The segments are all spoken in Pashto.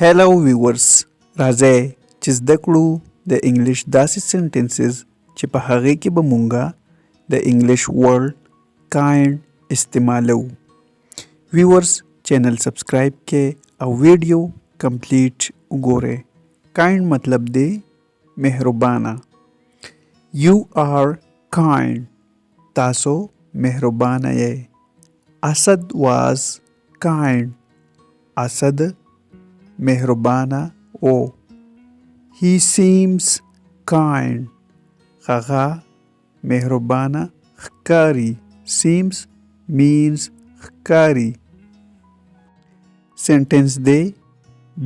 Hello viewers راځئ چې زده کړو د انګلیش داسې سنټنسز چې په هغې کې به مونږه د انګلیش ورډ کاینډ استعمالو. ویورز چینل سبسکرایب کې او ویډیو کمپلیټ وګورئ. کاینډ مطلب دی مهربانه. You are kind. تاسو مهربانه یې. اسد was kind. اسد مهربانه او. He seems kind. هغه مهربانه ښکاري. Seems means ښکاري. Sentence دی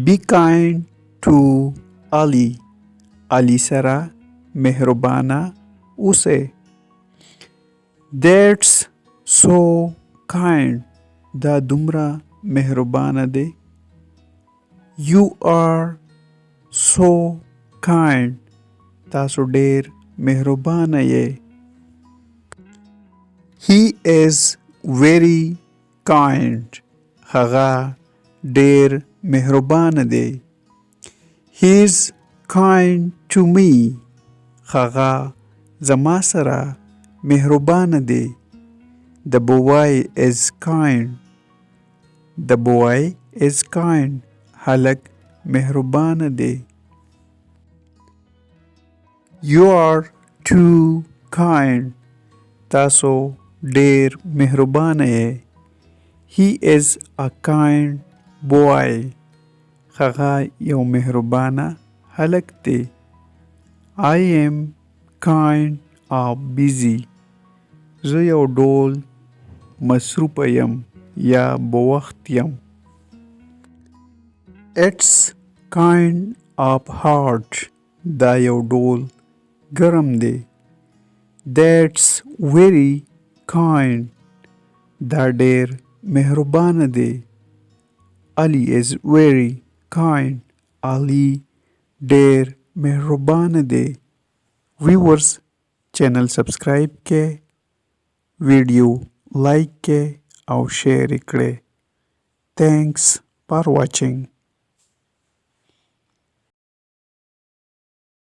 Be kind to Ali. Ali سره مهربانه اوسئ. That's so kind. دا دومره مهربانه دی. You are so kind. تاسو ډیر مهربانه یې. He is very kind. هغه ډیر مهربانه دی. He is kind to me. هغه زما سره مهربانه دی. The boy is kind. The boy is kind. هلک مهربانه دی. You are too kind. تاسو ډیر مهربانه یې. He is a kind boy. هغه یو مهربانه هلک دی. I am kind of busy. زه یو ډول مصروفه یم یا بوخت یم. It's kind of hot. دا یو ډول ګرم دی. That's very kind. دا ډیر مهربانه دی. Ali is very kind. Ali ډیر مهربانه دی. Viewers چینل سبسکرایب کې ویډیو لایک کې او شیر کړئ. Thanks for watching.